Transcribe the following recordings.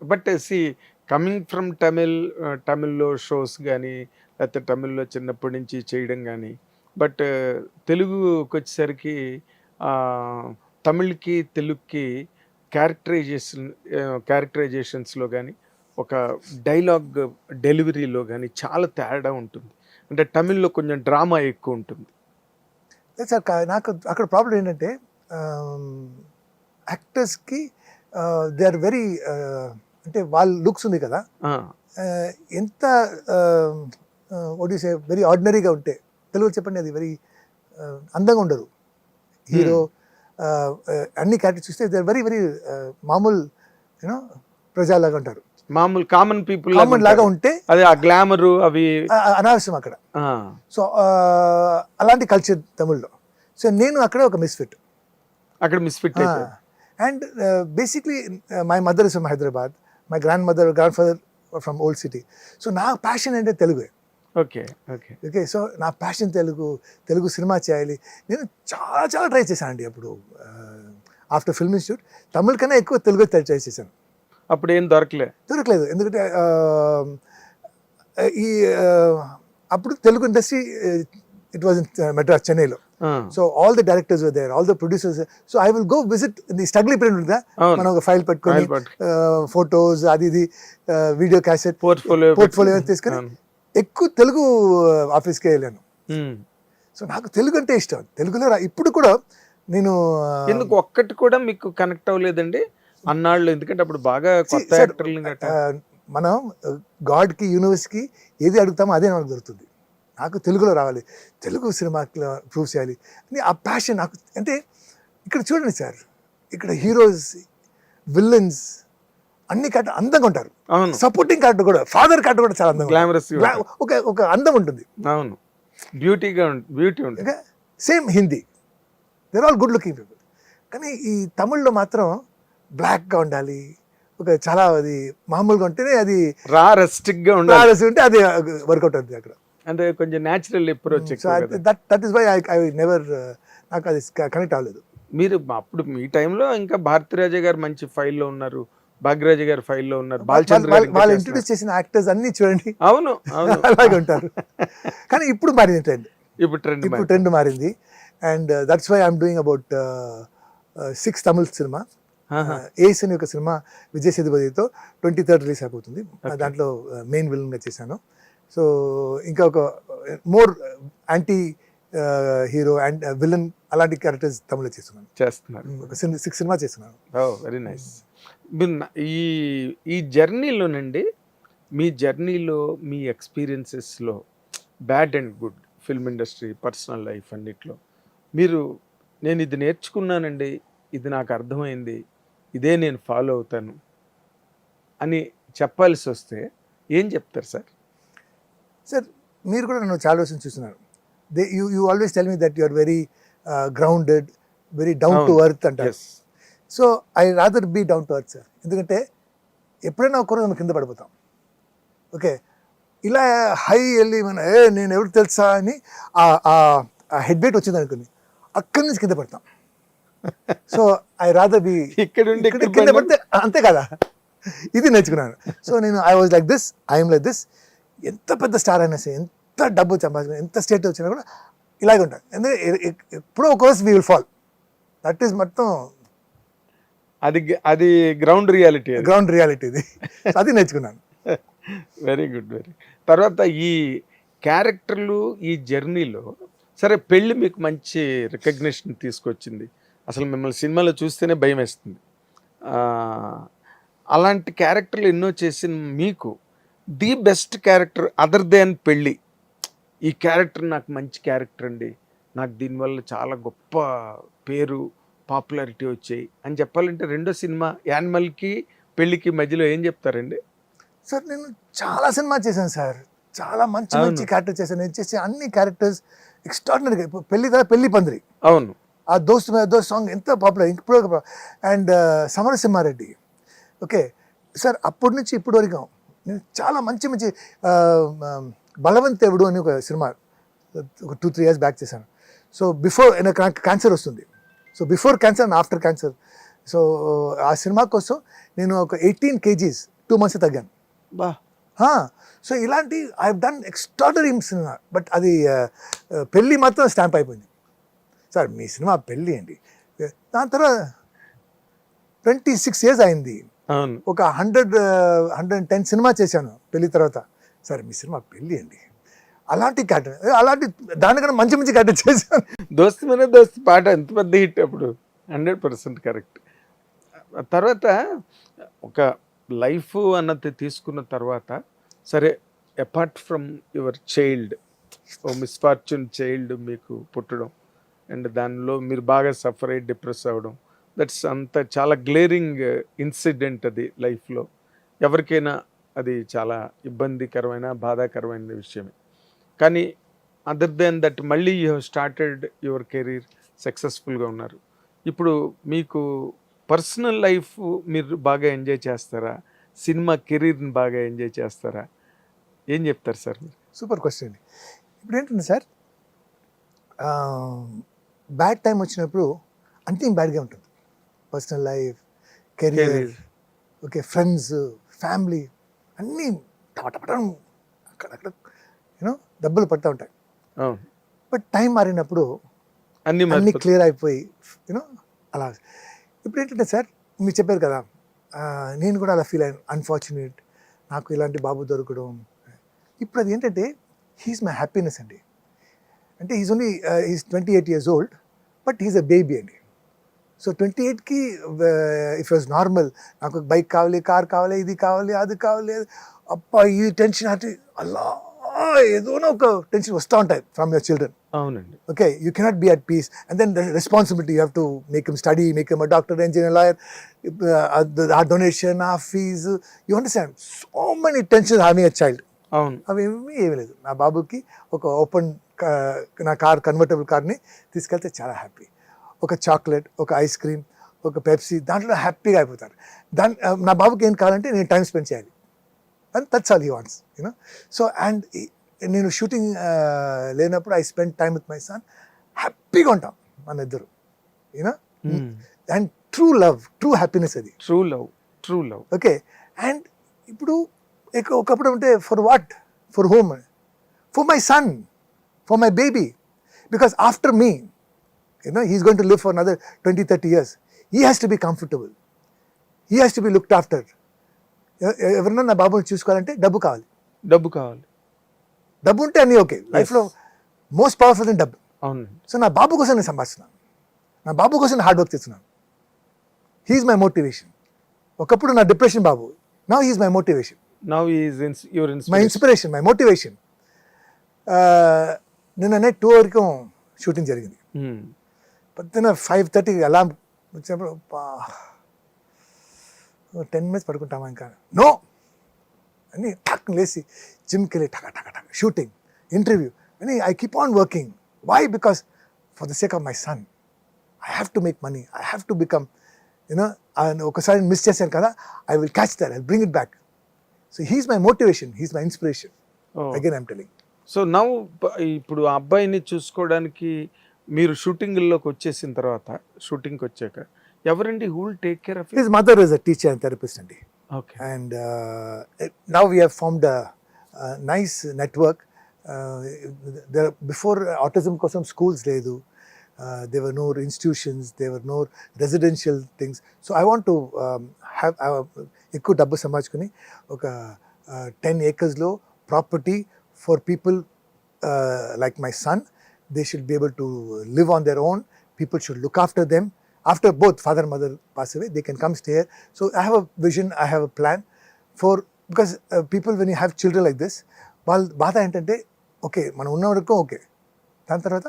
But see coming from తమిళ్‌లో shows గానీ, లేకపోతే తమిళ్‌లో చిన్నప్పటి నుంచి చేయడం గానీ, బట్ తెలుగుకొచ్చేసరికి ఆహ్, తమిళ్‌కి, తెలుగుకి క్యారెక్టరైజేషన్ క్యారెక్టరైజేషన్స్‌లో గానీ, ఒక డైలాగ్ డెలివరీలో గానీ చాలా తేడా ఉంటుంది. అంటే తమిళ్‌లో కొంచెం డ్రామా ఎక్కువుంటుంది. లేదు సార్. నాకు అక్కడ ప్రాబ్లమ్ ఏంటంటే యాక్టర్స్‌కి దే ఆర్ వెరీ అంటే వాళ్ళ లుక్స్ ఉంది కదా! ఆ! ఎంత వాట్ యూ సే వెరీ ఆర్డినరీగా ఉంటే తెలుగులో చెప్పండి అది వెరీ అందంగా ఉండరు. హీరో అన్ని క్యారెక్టర్స్ చూస్తే దే ఆర్ వెరీ వెరీ మామూలు యూనో ప్రజల్లాగా ఉంటారు. మామూలు కామన్ పీపుల్ కామన్ లాగా ఉంటే అదే ఆ గ్లామరు అవి అనవసరం అక్కడ. ఆ! సో అలాంటి కల్చర్ తమిళ్లో. సో నేను అక్కడ ఒక మిస్ఫిట్. అక్కడ మిస్‌ఫిట్ అయిపోయారు. And basically my mother is from Hyderabad, my grand father from old city. So నా ప్యాషన్ అంటే తెలుగే. ఓకే. ఓకే. ఓకే. సో నా ప్యాషన్ తెలుగు సినిమా చేయాలి. నేను చాలా చాలా ట్రై చేశాను అండి అప్పుడు. ఆఫ్టర్ ఫిల్మ్ ఇన్స్టిట్యూట్ తమిళ కన్నా ఎక్కువ తెలుగు ట్రై చేశాను. అప్పుడేం దొరకలే. దొరకలేదు. ఎందుకంటే ఈ అప్పుడు Telugu industry it was in Madras, చెన్నైలో. ఆ! So all the directors were there, all the producers. So I will go visit the struggle period ఉంటుందా, అవును. మనం ఒక ఫైల్ పెట్టుకొని ఫైల్ పట్టు ఫొటోస్ అది ఇది వీడియో క్యాసెట్ పోర్ట్‌ఫోలియో తీసుకొని అవును. ఎక్కువ తెలుగు ఆఫీస్కి వెళ్ళాను. హ్మ్. సో నాకు తెలుగు అంటే ఇష్టం. తెలుగులో ఇప్పుడు కూడా నేను ఎందుకు ఒక్కటి కూడా మీకు కనెక్ట్ అవ్వలేదండి? అన్నాళ్ళు ఎందుకంటే అప్పుడు బాగా కొత్త సార్, యాక్టర్‌లని గట్టా మనం గాడ్కి యూనివర్స్కి ఏది అడుగుతామో అదే మనకు దొరుకుతుంది. నాకు తెలుగులో రావాలి, తెలుగు సినిమాలో ప్రూవ్ చేయాలి అని ఆ ప్యాషన్ నాకు. అంటే ఇక్కడ చూడండి సార్, ఇక్కడ హీరోస్, విలన్స్ అన్ని క్యారెక్టర్ అందంగా ఉంటారు. అవును. సపోర్టింగ్ క్యారెక్టర్ కూడా, ఫాదర్ క్యారెక్టర్ కూడా చాలా అందంగా గ్లామరస్‌గా ఒక అందం ఉంటుంది. అవును. బ్యూటీ ఉంటుంది. Same Hindi, there all good looking people. కానీ ఈ తమిళ్లో మాత్రం బ్లాక్గా ఉండాలి, ఒక చాలా అది మామూలుగా ఉంటేనే అది రెస్ట్రిక్ట్‌గా ఉండాలి. ఉంటే అది వర్కౌట్ అవుతుంది అక్కడ. అంటే కొంచెం న్యాచురల్ అప్రోచ్ సో ఎక్కువ కదా. That is why I never నాకు అది కనెక్ట్ అవ్వలేదు. మీరు అప్పుడు మీ టైంలో ఇంకా భారతిరాజా గారు మంచి ఫైల్‌లో ఉన్నారు. భాగ్యరాజు గారు ఫైల్‌లో ఉన్నారు. బాలచంద్ర గారు ఇంకా వాళ్ళు చేస్తున్నారు. ఇంట్రొడ్యూస్ చేసిన యాక్టర్స్ అన్ని చూడండి అవును. అవును. అలాగే ఉంటారు. కానీ ఇప్పుడు మారింది ట్రెండ్. ఇప్పుడు ట్రెండ్ ఇప్పుడు ట్రెండ్ మారింది. And that's why I'm doing about 6 Tamil cinema. Ace అని ఒక సినిమా విజయ్ సేతుపతితో 23rd రిలీజ్ అయిపోతుంది. దాంట్లో మెయిన్ విలన్గా చేశాను. సో ఇంకా ఒక more anti hero and villain అలాంటి క్యారెక్టర్స్ తమిళలో చేస్తున్నారు. ఒక 6 సినిమా చేస్తున్నాను. ఓహ్! Very nice. మీరు ఈ ఈ జర్నీలోనండి, మీ జర్నీలో మీ ఎక్స్‌పీరియన్సెస్‌లో bad and good film industry, personal life అన్నిట్లో మీరు నేను ఇది నేర్చుకున్నానండి, ఇది నాకు అర్థమైంది, ఇదే నేను ఫాలో అవుతాను అని చెప్పాల్సి వస్తే ఏం చెప్తారు సార్? సార్, మీరు కూడా నన్ను చాలా రోజులు చూస్తున్నారు. You always tell me that you are very grounded, very down to earth అంటారు. Yes. So I rather be down to earth sir. ఎందుకంటే ఎప్పుడైనా ఒక్కరోజు మనం కింద పడిపోతాం. ఓకే, ఇలా హై వెళ్ళి మన నేను ఎవరు తెలుసా అని ఆ హెడ్ వెయిట్ వచ్చింది అనుకుని అక్కడి నుంచి కింద పడతాం. సో ఐ రాదర్ బీ కింద పడితే అంతే కదా, ఇది నేర్చుకున్నాను. సో నేను I was like this, I'm like this. ఎంత పెద్ద స్టార్ అయినా సరే, ఎంత డబ్బు సంపాదించిన, ఎంత స్టేట్ వచ్చినా కూడా ఇలాగే ఉంటాను. ఎందుకంటే ఎప్పుడో ఒక రోజు we will fall. That is మొత్తం అది గ్రౌండ్ రియాలిటీ. ఇది. అది నేర్చుకున్నాను. Very good. తర్వాత ఈ క్యారెక్టర్లు, ఈ జర్నీలో సరే పెళ్ళి మీకు మంచి రికగ్నిషన్ తీసుకొచ్చింది. అసలు మిమ్మల్ని సినిమాలో చూస్తేనే భయం వేస్తుంది. అలాంటి క్యారెక్టర్లు ఎన్నో చేసిన మీకు the best character other than పెళ్ళి, ఈ క్యారెక్టర్ నాకు మంచి క్యారెక్టర్ అండి, నాకు దీనివల్ల చాలా గొప్ప పేరు, పాపులారిటీ వచ్చాయి అని చెప్పాలంటే రెండో సినిమా యానిమల్కి పెళ్ళికి మధ్యలో ఏం చెప్తారండి? సార్, నేను చాలా సినిమా చేశాను సార్. చాలా మంచి క్యారెక్టర్ చేశాను. నేను చేసే అన్ని క్యారెక్టర్స్ ఎక్స్ట్రాడినరీగా. పెళ్లి పందిరి, అవును, ఆ దోస్త్ మే దోస్త్ సాంగ్ ఎంత పాపులర్ ఇప్పుడు. అండ్ సమరసింహారెడ్డి. ఓకే సార్, అప్పటి నుంచి ఇప్పటి వరకు నేను చాలా మంచి బలవంతేవుడు అని ఒక సినిమా ఒక 2-3 years బ్యాక్ చేశాను. సో బిఫోర్ నాకు క్యాన్సర్ వస్తుంది. So before cancer and after cancer so ఆ సినిమా కోసం నేను ఒక 18 kgs 2 months తగ్గాను. బా సో ఇలాంటి I done extraordinary cinema. But అది పెళ్ళి మాత్రం స్టాంప్ అయిపోయింది. సార్ మీ సినిమా పెళ్ళి అండి. దాని తర్వాత 26 years అయింది. అవును. ఒక 110 సినిమా చేశాను పెళ్లి తర్వాత. సార్ మీ సినిమా పెళ్ళి అండి. అలాంటి క్యారెక్టర్, అలాంటి దానికన్నా మంచి మంచి క్యారెక్టర్ చేశాను. దోస్త్ మీద దోస్త్ పాట ఎంత పెద్ద హిట్ అప్పుడు. 100% కరెక్ట్. తర్వాత ఒక లైఫ్ అన్నది తీసుకున్న తర్వాత సరే, apart from your child, a misfortune child మీకు పుట్టడం అండ్ దానిలో మీరు బాగా సఫర్ అయ్యి డిప్రెస్ అవ్వడం, దట్స్ అంత చాలా గ్లేరింగ్ ఇన్సిడెంట్ అది లైఫ్లో. ఎవరికైనా అది చాలా ఇబ్బందికరమైన బాధాకరమైన విషయమే. కానీ అదర్ దెన్ దట్ మళ్ళీ you have started your career, సక్సెస్ఫుల్గా ఉన్నారు. ఇప్పుడు మీకు పర్సనల్ లైఫ్ మీరు బాగా ఎంజాయ్ చేస్తారా, సినిమా కెరీర్ని బాగా ఎంజాయ్ చేస్తారా, ఏం చెప్తారు సార్ మీరు? సూపర్ క్వశ్చన్ అండి. ఇప్పుడు ఏంటంటే సార్, బ్యాడ్ టైం వచ్చినప్పుడు అన్నీ బ్యాడ్గా ఉంటుంది. Personal life, career, okay, friends, family అన్నీ టపటపటం అక్కడక్కడ యూనో దెబ్బలు పడుతూ ఉంటాయి. అవును. బట్ టైం మారినప్పుడు అన్నీ క్లియర్ అయిపోయి యూనో అలా. ఇప్పుడు ఏంటంటే సార్, మీరు చెప్పారు కదా, నేను కూడా అలా ఫీల్ అయ్యాను. అన్ఫార్చునేట్ నాకు ఇలాంటి బాబు దొరకడం. ఇప్పుడు అది ఏంటంటే హీఈస్ మై హ్యాపీనెస్ అండి. అంటే is 28 years old, but he's a baby అండి. సో 28కి ఇఫ్ వాజ్ నార్మల్, నాకు బైక్ కావాలి, కార్ కావాలి, ఇది కావాలి, అది కావాలి, అప్ప ఈ టెన్షన్ అంటే అలా ఏదోనో ఒక టెన్షన్ వస్తూ ఉంటాయి ఫ్రమ్ యువర్ చిల్డ్రన్. అవునండి. Okay, you cannot be at peace. And then the responsibility, you have to make him study, make him a doctor, engineer, lawyer, uh donation, uh fees, you understand so many tension having a child. అవును. అవి ఏమీ లేదు. నా బాబుకి ఒక open నా car, convertible కార్ని తీసుకెళ్తే చాలా హ్యాపీ. ఒక చాక్లెట్, ఒక ఐస్ క్రీమ్, ఒక పెప్సీ, దాంట్లో హ్యాపీగా అయిపోతారు. నా బాబుకి ఏం కావాలంటే నేను టైం స్పెండ్ చేయాలి, and that's all he wants you know. So and నేను షూటింగ్ లేనప్పుడు I spend time with my son. హ్యాపీగా ఉంటాం మన ఇద్దరు you know. And true love, true happiness అది. True love. ఓకే. అండ్ ఇప్పుడు ఒకప్పుడు అంటే for what, for home, for my son, for my baby, because after me he's going to live for another 20-30 years. He has to be comfortable. He has to be looked after. ఎవరన్నా నా బాబుని చూసుకోవాలంటే డబ్బు కావాలి. డబ్బు ఉంటే అన్నీ okay. లైఫ్లో మోస్ట్ పవర్ఫుల్ దెన్ డబ్బు. అవును. సో నా బాబు కోసం నేను సంపాదిస్తున్నాను, నా బాబు కోసం హార్డ్ వర్క్ చేస్తున్నాను. He's my motivation. ఒకప్పుడు నా డిప్రెషన్ బాబు, now he's my motivation. My inspiration, my motivation. నిన్ననే 2 వరకు షూటింగ్ జరిగింది. పొద్దున్న 5:30 అలారం వచ్చినప్పుడు 10 minutes పడుకుంటామా ఇంకా, నో అని టక్ లేసి జిమ్కి వెళ్ళి టక టక టక షూటింగ్, ఇంటర్వ్యూ అని I keep on working. Why? Because for the sake of my son I have to make money, I have to become you know. ఒకసారి మిస్ చేశాను కదా, I will catch that, I bring it back. So he's my motivation, he's my inspiration. Again I'm telling. So now ఇప్పుడు ఆ అబ్బాయిని చూసుకోవడానికి మీరు షూటింగ్లోకి వచ్చేసిన తర్వాత, షూటింగ్కి వచ్చాక ఎవరండి who will take care of his mother is a teacher and therapist అండి. Okay. And now we have formed a nice network. Before autism కోసం స్కూల్స్ లేదు, there were no institutions, there were no residential things. So I want to have ఎక్కువ డబ్బు సంపాదించుకుని ఒక 10 acres లో property for people like my son. They should be able to live on their own. People should look after them. After both father and mother pass away, they can come stay here. So I have a vision, I have a plan for, because people, when you have children like this, వాళ్ళ బాధ ఏంటంటే okay మనం ఉన్న వరకు okay, దాని తర్వాత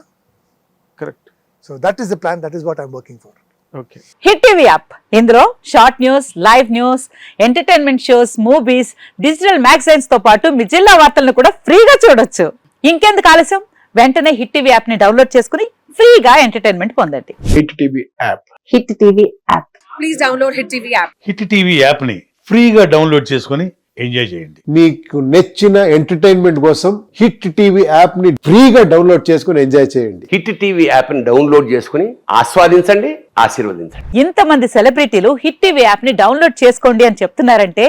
correct. So that is the plan, that is what I'm working for. Okay. Hit TV app, ఇందులో short news, live news, entertainment shows, movies, digital magazines తో పాటు మీ జిల్లా వార్తలను కూడా ఫ్రీగా చూడొచ్చు. ఇంకెందుకు ఆలస్యం, వెంటనే హిట్ టీవీ యాప్ ని డౌన్లోడ్ చేసుకుని ఫ్రీగా ఎంటర్టైన్మెంట్ పొందండి. Hit TV app. Hit TV app. Please download Hit TV app. Hit TV app ని ఫ్రీగా డౌన్లోడ్ చేసుకొని ఎంజాయ్ చేయండి. మీకు నచ్చిన ఎంటర్టైన్మెంట్ కోసం హిట్ టీవీ యాప్ ని ఫ్రీగా డౌన్లోడ్ చేసుకుని ఎంజాయ్ చేయండి. హిట్ టీవీ యాప్ని డౌన్లోడ్ చేసుకుని ఆస్వాదించండి, ఆశీర్వదించండి. ఇంతమంది సెలబ్రిటీలు హిట్ టీవీ యాప్ ని డౌన్లోడ్ చేసుకోండి అని చెప్తున్నారంటే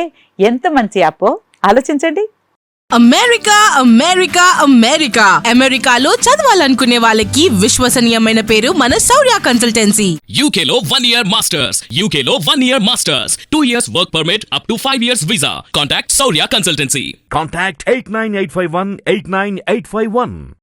ఎంత మంచి యాప్ ఆలోచించండి. అమెరికా అమెరికా అమెరికా అమెరికాలో చదవాలనుకునే వాళ్ళకి విశ్వసనీయమైన పేరు మన శౌర్య కన్సల్టెన్సీ. UK లో 1 year masters. UK లో 1 year masters. 2 years work permit up to 5 years visa. Contact Saurya Consultancy. Contact 89851 89851.